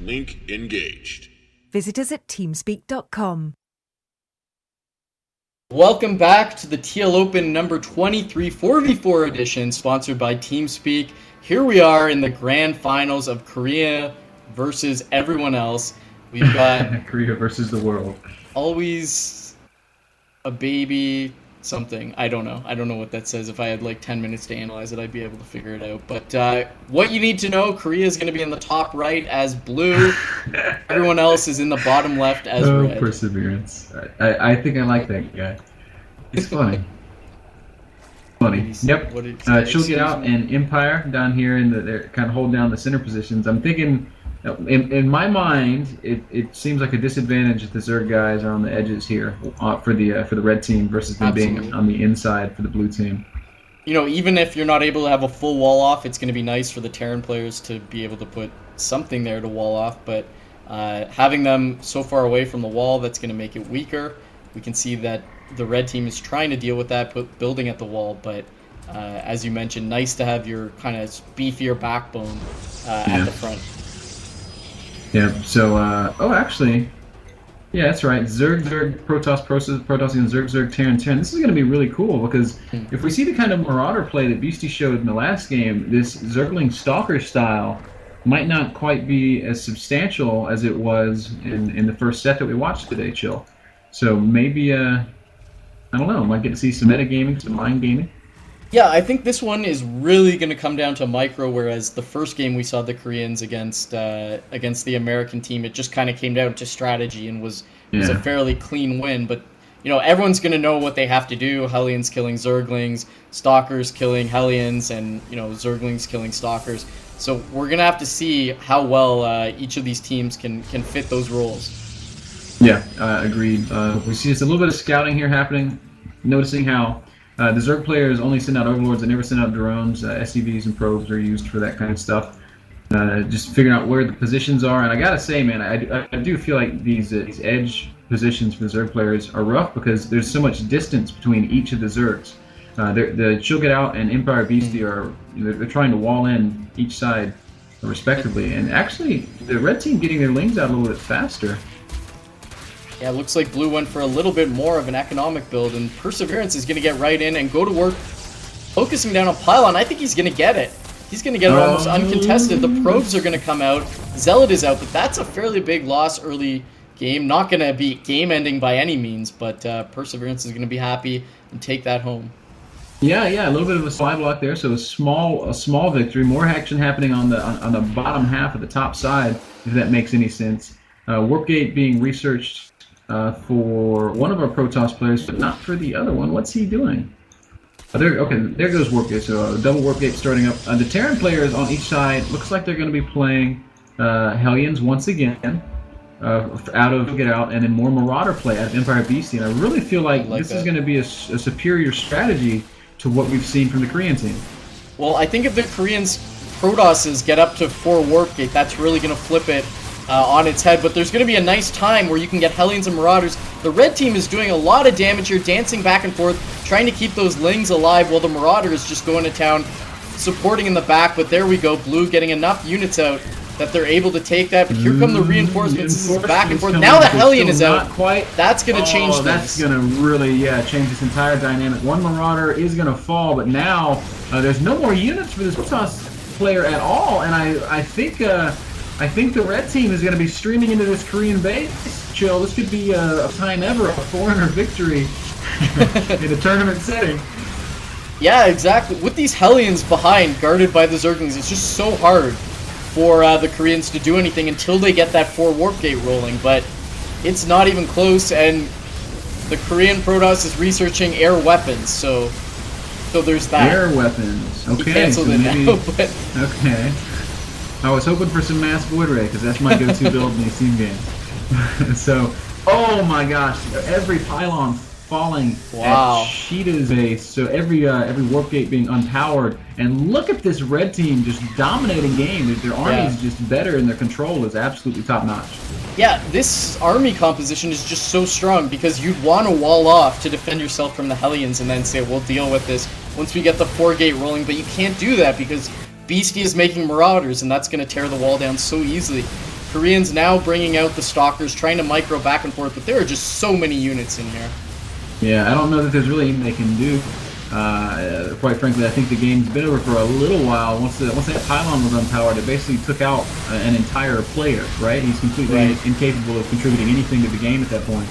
Link engaged. Visit us at teamspeak.com. Welcome back to the TL Open number 23 4v4 edition, sponsored by Teamspeak. Here we are in the grand finals of Korea versus everyone else. We've got Korea versus the world. Always a baby something. I don't know what that says. If I had like 10 minutes to analyze it, I'd be able to figure it out. But what you need to know, Korea is going to be in the top right as blue. Everyone else is in the bottom left as red. Perseverance. I think I like that guy. He's funny. Funny. Yep. She'll get out and Empire down here they're kind of hold down the center positions. I'm thinking, in my mind, it seems like a disadvantage if the Zerg guys are on the edges here for the red team versus them being on the inside for the blue team. You know, even if you're not able to have a full wall off, it's going to be nice for the Terran players to be able to put something there to wall off. But having them so far away from the wall, that's going to make it weaker. We can see that the red team is trying to deal with that, building at the wall. But as you mentioned, nice to have your kind of beefier backbone at the front. Yeah, so, actually, yeah, that's right. Zerg, Protoss, and Zerg, Terran. This is going to be really cool because if we see the kind of Marauder play that Beastie showed in the last game, this Zergling Stalker style might not quite be as substantial as it was in the first set that we watched today, Chill. So maybe, I don't know, might get to see some metagaming, some mind gaming. Yeah, I think this one is really going to come down to micro, whereas the first game we saw the Koreans against the American team, it just kind of came down to strategy and was a fairly clean win. But, you know, everyone's going to know what they have to do. Hellions killing Zerglings, Stalkers killing Hellions, and, you know, Zerglings killing Stalkers. So we're going to have to see how well each of these teams can fit those roles. Yeah, agreed. We see just a little bit of scouting here happening, noticing how the Zerg players only send out Overlords, they never send out drones. SCVs and probes are used for that kind of stuff. Just figuring out where the positions are. And I gotta say, man, I do feel like these edge positions for the Zerg players are rough because there's so much distance between each of the Zergs. The She'll Get Out and Empire Beastie they're trying to wall in each side respectively. And actually, the red team getting their lings out a little bit faster. Yeah, it looks like blue went for a little bit more of an economic build, and Perseverance is going to get right in and go to work, focusing down on Pylon. I think he's going to get it. He's going to get it almost uncontested. The probes are going to come out. Zealot is out, but that's a fairly big loss early game. Not going to be game-ending by any means, but Perseverance is going to be happy and take that home. Yeah, a little bit of a slide block there, so a small victory. More action happening on the bottom half of the top side, if that makes any sense. Warpgate being researched for one of our Protoss players, but not for the other one. What's he doing? There goes Warpgate. So double Warpgate starting up. The Terran players on each side looks like they're going to be playing Hellions once again out of Get Out, and then more Marauder play out of Empire Beastie. And I really feel like this is going to be a superior strategy to what we've seen from the Korean team. Well, I think if the Koreans Protosses get up to 4 Warpgate, that's really going to flip it on its head, but there's going to be a nice time where you can get Hellions and Marauders. The red team is doing a lot of damage here, dancing back and forth, trying to keep those Lings alive, while the Marauder is just going to town, supporting in the back. But there we go, blue getting enough units out that they're able to take that. But here come the reinforcements. This is back and forth. Now the Hellion is out. That's going to change things. That's going to really, change this entire dynamic. One Marauder is going to fall, but now there's no more units for this Protoss player at all, and I think the red team is going to be streaming into this Korean base. Chill, this could be a time ever, a foreigner victory in a tournament setting. Yeah, exactly. With these Hellions behind, guarded by the Zerglings, it's just so hard for the Koreans to do anything until they get that 4 Warpgate rolling, but it's not even close, and the Korean Protoss is researching air weapons, so there's that. Air weapons. Okay. He canceled it now, but... Okay. I was hoping for some mass void ray because that's my go-to build in these team games. So, oh my gosh, every pylon falling at Sheeta's base. So every warp gate being unpowered, and look at this red team just dominating game. Their army is just better, and their control is absolutely top notch. Yeah, this army composition is just so strong because you'd want to wall off to defend yourself from the Hellions and then say, we'll deal with this once we get the 4-gate rolling, but you can't do that because Beastie is making Marauders, and that's going to tear the wall down so easily. Koreans now bringing out the Stalkers, trying to micro back and forth, but there are just so many units in here. Yeah, I don't know that there's really anything they can do. Quite frankly, I think the game's been over for a little while. Once that pylon was unpowered, it basically took out an entire player, right? He's completely incapable of contributing anything to the game at that point.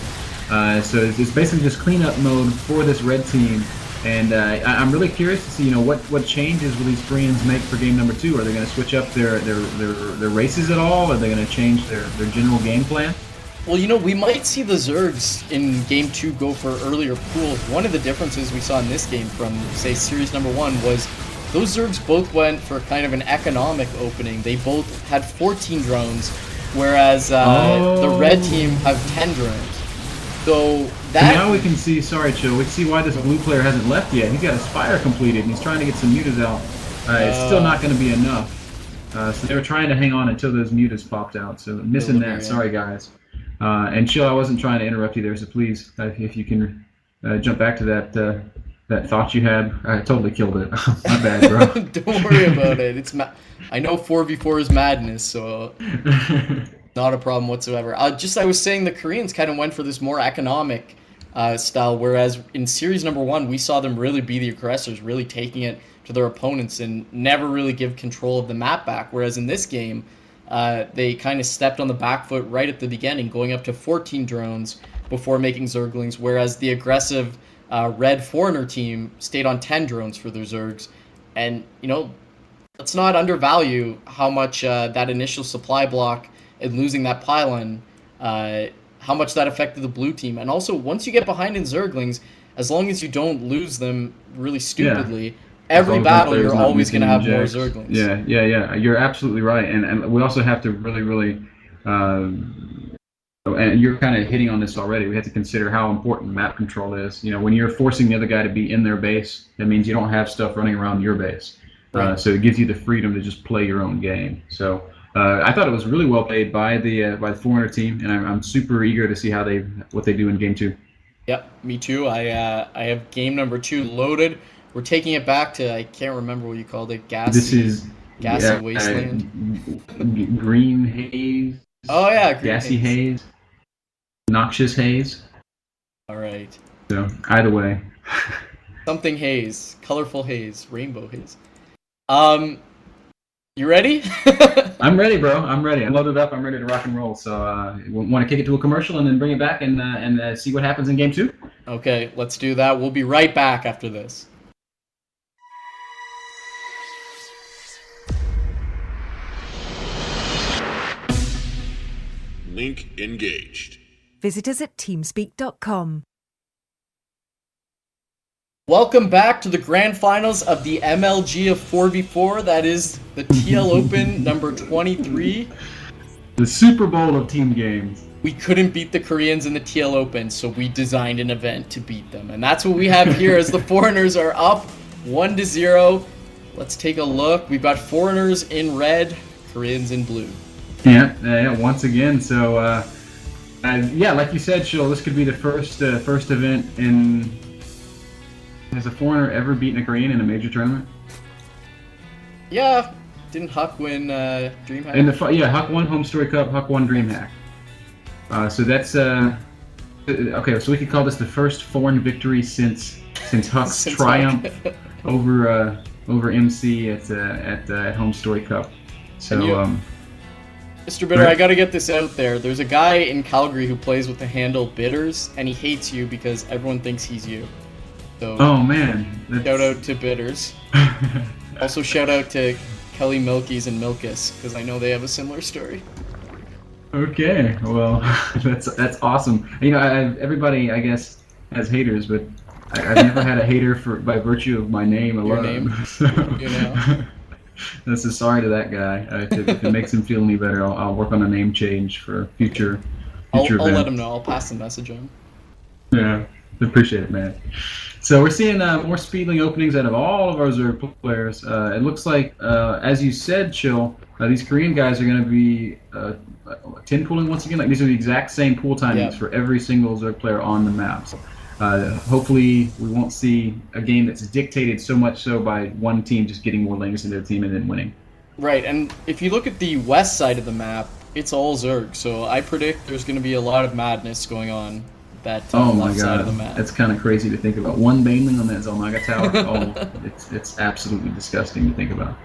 So it's basically just cleanup mode for this red team. And I'm really curious to see, what changes will these Koreans make for game number 2? Are they going to switch up their races at all? Are they going to change their general game plan? Well, we might see the Zergs in Game 2 go for earlier pools. One of the differences we saw in this game from, say, Series number 1 was those Zergs both went for kind of an economic opening. They both had 14 drones, whereas the red team have 10 drones. So that... Now we can see, sorry, Chill, we can see why this blue player hasn't left yet. He's got his fire completed, and he's trying to get some mutas out. It's still not going to be enough. So they were trying to hang on until those mutas popped out. So missing that, sorry, guys. And Chill, I wasn't trying to interrupt you there, so please, if you can jump back to that thought you had. I totally killed it. My bad, bro. Don't worry about it. I know 4v4 is madness, so not a problem whatsoever. I was saying the Koreans kind of went for this more economic style, whereas in Series number 1, we saw them really be the aggressors, really taking it to their opponents and never really give control of the map back, whereas in this game, they kind of stepped on the back foot right at the beginning, going up to 14 drones before making Zerglings, whereas the aggressive red foreigner team stayed on 10 drones for their Zergs. And, let's not undervalue how much that initial supply block and losing that pylon, how much that affected the blue team. And also, once you get behind in Zerglings, as long as you don't lose them really stupidly, every battle you're always going to have more Zerglings. Yeah. You're absolutely right. And we also have to really, and you're kind of hitting on this already, we have to consider how important map control is. When you're forcing the other guy to be in their base, that means you don't have stuff running around your base. Right. So it gives you the freedom to just play your own game. So I thought it was really well played by the foreigner team, and I'm super eager to see what they do in game 2. Yep, me too. I have game number 2 loaded. We're taking it back to, I can't remember what you called it, gassy wasteland. Green haze. Oh yeah, green gassy haze. Noxious haze. All right. So either way. Something haze, colorful haze, rainbow haze. You ready? I'm ready, bro. I'm ready. I'm loaded up. I'm ready to rock and roll. So, want to kick it to a commercial and then bring it back and see what happens in game 2? Okay, let's do that. We'll be right back after this. Link engaged. Visit us at Teamspeak.com. Welcome back to the grand finals of the MLG of 4v4. That is the TL Open number 23. The Super Bowl of team games. We couldn't beat the Koreans in the TL Open, so we designed an event to beat them. And that's what we have here as the foreigners are up 1-0. Let's take a look. We've got foreigners in red, Koreans in blue. Yeah, once again. So, like you said, Shill, this could be the first event in... Has a foreigner ever beaten a Korean in a major tournament? Yeah, didn't Huck win DreamHack? Huck won Home Story Cup, Huck won DreamHack. So that's okay. So we could call this the first foreign victory since Huck's triumph over MC at Home Story Cup. So MrBitter, right? I gotta get this out there. There's a guy in Calgary who plays with the handle Bitters, and he hates you because everyone thinks he's you. So, oh man! Shout out to Bitters. Also shout out to Kelly Milkies and Milkus because I know they have a similar story. Okay, well that's awesome. Everybody I guess has haters, but I've never had a hater by virtue of my name alone. Your name? So, I'm so sorry to that guy. If it makes him feel any better, I'll work on a name change for future I'll events. let him know. I'll pass the message on. Yeah, appreciate it, man. So we're seeing more Speedling openings out of all of our Zerg players. It looks like, as you said, Chill, these Korean guys are going to be 10 pooling once again. Like these are the exact same pool timings for every single Zerg player on the map. So, hopefully we won't see a game that's dictated so much so by one team just getting more lanes into their team and then winning. Right, and if you look at the west side of the map, It's all Zerg, so I predict there's going to be a lot of madness going on that Oh my left side of the god, map. that's kind of crazy to think about. One Baneling on that Zelmaga tower. Oh, it's absolutely disgusting to think about.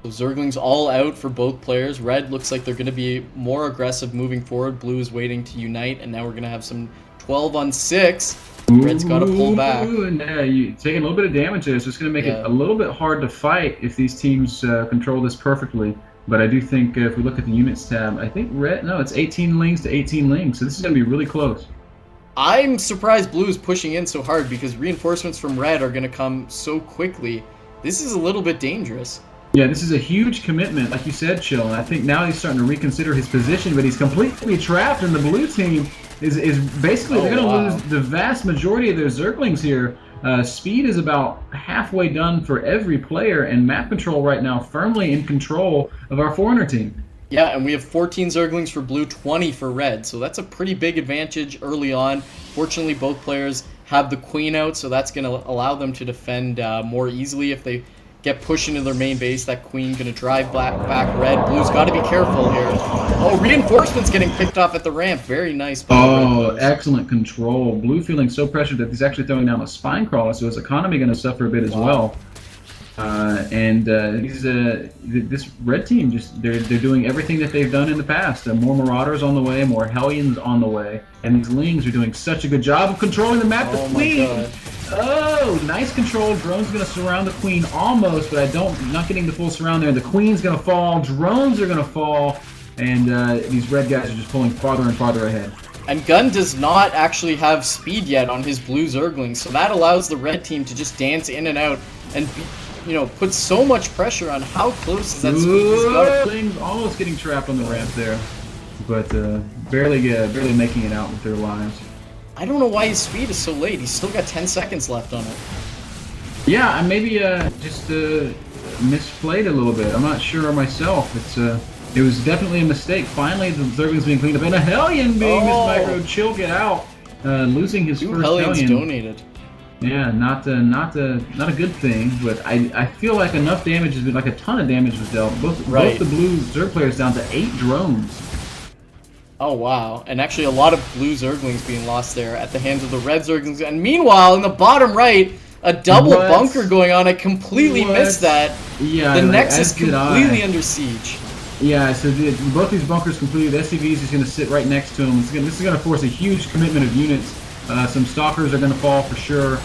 So Zerglings all out for both players. Red looks like they're going to be more aggressive moving forward. Blue is waiting to unite, and now we're going to have some 12 on 6. Red's got to pull back. And you taking a little bit of damage there. It's just going to make it a little bit hard to fight if these teams control this perfectly. But I do think if we look at the units tab, I think Red, no, it's 18 lings to 18 lings. So this is going to be really close. I'm surprised Blue is pushing in so hard because reinforcements from Red are going to come so quickly. This is a little bit dangerous. Yeah, this is a huge commitment, like you said, Chill. And I think now he's starting to reconsider his position, but he's completely trapped, and the blue team is basically they're going to lose the vast majority of their Zerglings here. Speed is about halfway done for every player, and map control right now firmly in control of our Foreigner team. Yeah, and we have 14 Zerglings for Blue, 20 for Red, so that's a pretty big advantage early on. Fortunately, both players have the Queen out, so that's going to allow them to defend more easily if they get pushed into their main base. That Queen going to drive back Red. Blue's got to be careful here. Oh, reinforcements getting picked off at the ramp. Very nice. Oh, excellent control. Blue feeling so pressured that he's actually throwing down a spine crawler, so his economy going to suffer a bit as well. This red team they're doing everything that they've done in the past. More Marauders on the way, more Hellions on the way, and these Lings are doing such a good job of controlling the map. The Queen. Oh, nice control. Drone's going to surround the Queen almost, but not getting the full surround there. The Queen's going to fall. Drones are going to fall, and these red guys are just pulling farther and farther ahead. And Gun does not actually have speed yet on his blue Zerglings, so that allows the red team to just dance in and out and put so much pressure on how close is that speed he's got. Things almost getting trapped on the ramp there, but barely making it out with their lives. I don't know why his speed is so late. He's still got 10 seconds left on it. Yeah, I maybe just misplayed a little bit. I'm not sure myself. It was definitely a mistake. Finally, the Zerglings being cleaned up, and a Hellion being mismicroed. Chill, get out. Losing his first Hellions Hellion. donated. Yeah, not a good thing, but I feel like enough damage has been, like a ton of damage was dealt. Both the blue Zerg players down to 8 drones. Oh wow, and actually a lot of blue Zerglings being lost there at the hands of the red Zerglings. And meanwhile, in the bottom right, a double bunker going on. I completely missed that. Yeah, the Nexus completely under siege. Yeah, so both these bunkers completed. SCVs is going to sit right next to them. This is going to force a huge commitment of units. Some stalkers are going to fall for sure.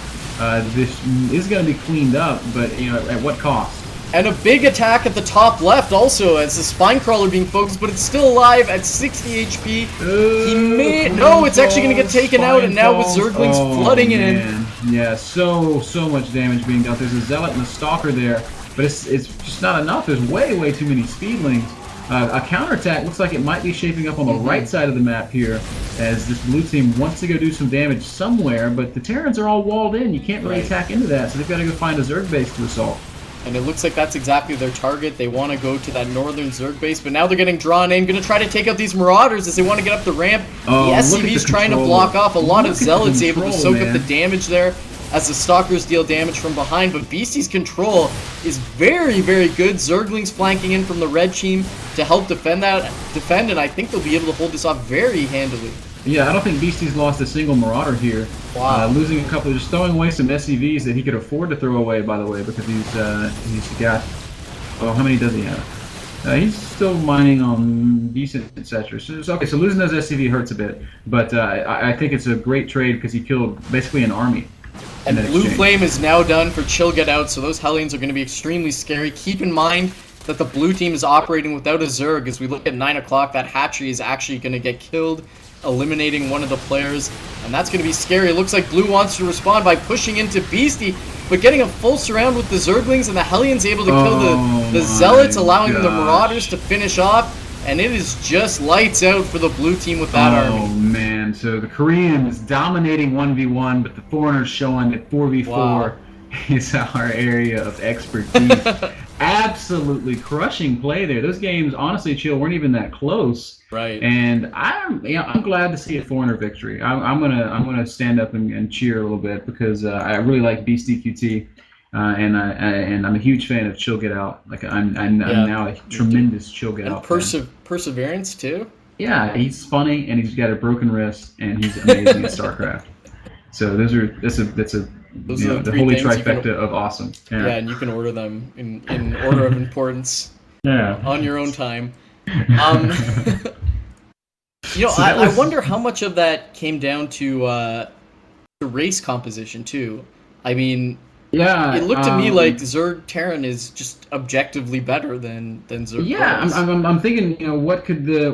This is going to be cleaned up, but at what cost? And a big attack at the top left also as the spine crawler being focused, but it's still alive at 60 HP. No, it's actually going to get taken out, and now with Zerglings flooding in. Yeah, so much damage being done. There's a Zealot and a Stalker there, but it's just not enough. There's way too many Speedlings. A counterattack looks like it might be shaping up on the right side of the map here, as this blue team wants to go do some damage somewhere, but the Terrans are all walled in. You can't really attack into that, so they've got to go find a Zerg base to assault. And it looks like that's exactly their target. They want to go to that northern Zerg base, but now they're getting drawn in. Going to try to take out these Marauders as they want to get up the ramp. The SCV's trying to block off. A lot of Zealots able to soak up the damage there as the Stalkers deal damage from behind. But Beastie's control is very good. Zerglings flanking in from the red team to help defend, and I think they'll be able to hold this off very handily. Yeah, I don't think Beastie's lost a single Marauder here. Wow. Losing a couple, just throwing away some SCVs that he could afford to throw away, by the way, because he's got, how many does he have? He's still mining on decent etc. So losing those SCV hurts a bit, but I think it's a great trade because he killed basically an army. And Blue Flame is now done for Chill Get Out, so those Hellions are going to be extremely scary. Keep in mind that the blue team is operating without a Zerg. As we look at 9 o'clock, that hatchery is actually going to get killed, eliminating one of the players, and that's going to be scary. It looks like Blue wants to respond by pushing into Beastie, but getting a full surround with the Zerglings, and the Hellions able to kill the Zealots, allowing the Marauders to finish off, and it is just lights out for the blue team with that army. Oh man, so the Koreans dominating 1v1, but the foreigners showing that 4v4 is our area of expertise. Absolutely crushing play there. Those games, honestly, Chill, weren't even that close. Right. And I'm glad to see a foreigner victory. I'm gonna stand up and cheer a little bit because I really like Beastie QT, and I'm a huge fan of Chill Get Out. Like I'm now a tremendous Chill Get Out fan. Perseverance too? Yeah, he's funny and he's got a broken wrist and he's amazing at StarCraft. So that's a Those you are know, the three holy things you can- trifecta of awesome. Yeah, and you can order them in order of importance Yeah. on your own time. Um, So that I was- wonder how much of that came down to the race composition too. I mean, Yeah. it looked to me like Zerg Terran is just objectively better than Zerg Yeah, Protoss. I'm thinking, you know, what could the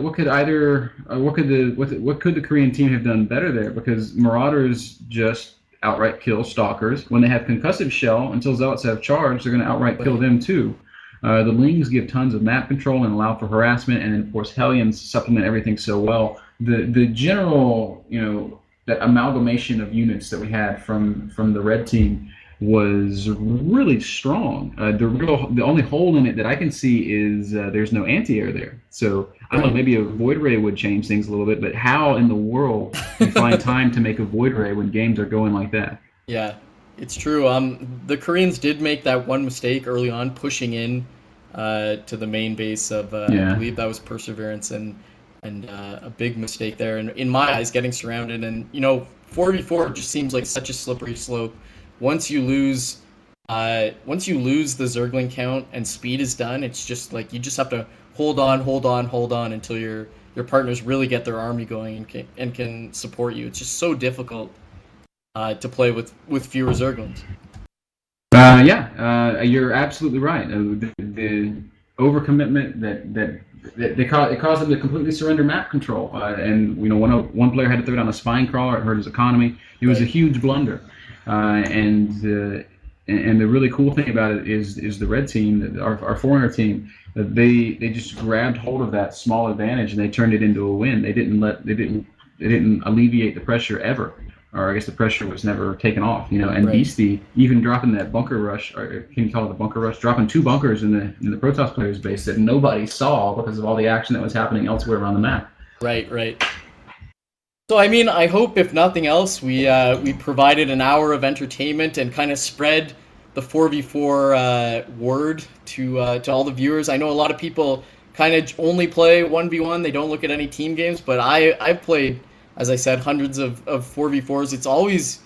Korean team have done better there? Because Marauders just outright kill Stalkers. When they have concussive shell, until Zealots have charge, they're going to outright kill them too. The Lings give tons of map control and allow for harassment, and then of course Hellions supplement everything so well. The general, you know, that amalgamation of units that we had from the red team was really strong. The only hole in it that I can see is there's no anti-air there. So I don't know, maybe a Void Ray would change things a little bit, but how in the world do you find time to make a Void Ray when games are going like that? Yeah, it's true. The Koreans did make that one mistake early on, pushing in to the main base of I believe that was Perseverance, and a big mistake there. And in my eyes, getting surrounded, and 4v4 just seems like such a slippery slope. Once you lose the Zergling count and speed is done, it's just like you just have to hold on until your partners really get their army going and can support you. It's just so difficult to play with fewer Zerglings. You're absolutely right. The overcommitment that it caused them to completely surrender map control. And one player had to throw down a spine crawler. It hurt his economy. It was a huge blunder. And the really cool thing about it is the red team, our foreigner team, they just grabbed hold of that small advantage and they turned it into a win. They didn't alleviate the pressure ever. Or I guess the pressure was never taken off, And Beastie even dropping that bunker rush, or can you call it a bunker rush? Dropping 2 bunkers in the Protoss players' base that nobody saw because of all the action that was happening elsewhere around the map. Right. So I mean, I hope if nothing else, we provided an hour of entertainment and kind of spread the 4v4 word to all the viewers. I know a lot of people kind of only play 1v1; they don't look at any team games. But I've played, as I said, hundreds of 4v4s. It's always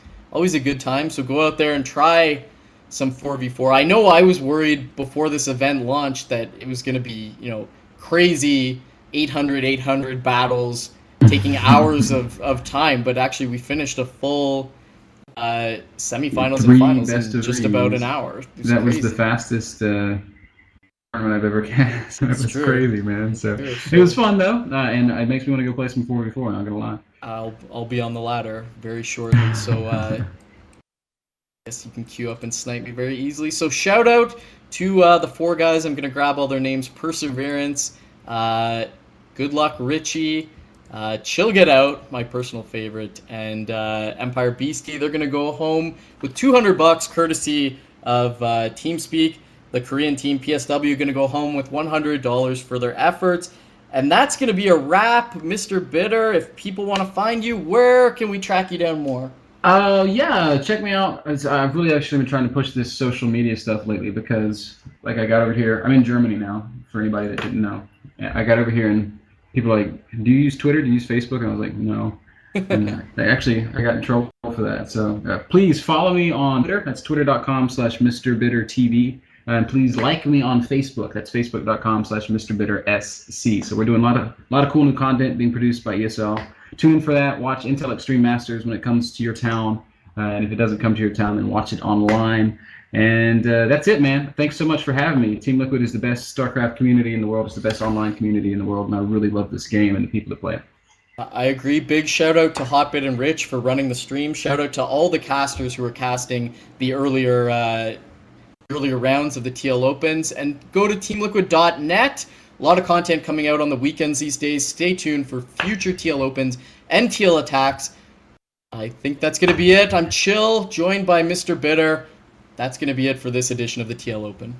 a good time, so go out there and try some 4v4. I know I was worried before this event launched that it was going to be, crazy 800 battles, taking hours of time, but actually we finished a full semifinals and finals in just about an hour. That was the fastest tournament I've ever cast. It was crazy, man. So it was fun though, and it makes me want to go play some 4v4. Not gonna lie. I'll be on the ladder very shortly, so I guess you can queue up and snipe me very easily. So shout out to the 4 guys. I'm gonna grab all their names. Perseverance, Good Luck Richie, Chill Get Out, my personal favorite, and Empire Beastie. They're gonna go home with $200 courtesy of Teamspeak. The Korean team PSW going to go home with $100 for their efforts. And that's going to be a wrap, MrBitter. If people want to find you, where can we track you down more? Check me out. I've really actually been trying to push this social media stuff lately because, like, I got over here. I'm in Germany now, for anybody that didn't know. I got over here and people are like, do you use Twitter? Do you use Facebook? And I was like, no. And I got in trouble for that. So please follow me on Twitter. That's twitter.com/MrBitterTV. And please like me on Facebook. That's facebook.com/MrBitterSC. So we're doing a lot of cool new content being produced by ESL. Tune in for that. Watch Intel Extreme Masters when it comes to your town. And if it doesn't come to your town, then watch it online. And that's it, man. Thanks so much for having me. Team Liquid is the best StarCraft community in the world. It's the best online community in the world. And I really love this game and the people that play it. I agree. Big shout out to Hotbit and Rich for running the stream. Shout out to all the casters who were casting the earlier rounds of the TL Opens, and go to teamliquid.net. A lot of content coming out on the weekends these days. Stay tuned for future TL Opens and TL Attacks. I think that's going to be it. I'm Chill, joined by MrBitter. That's going to be it for this edition of the TL Open.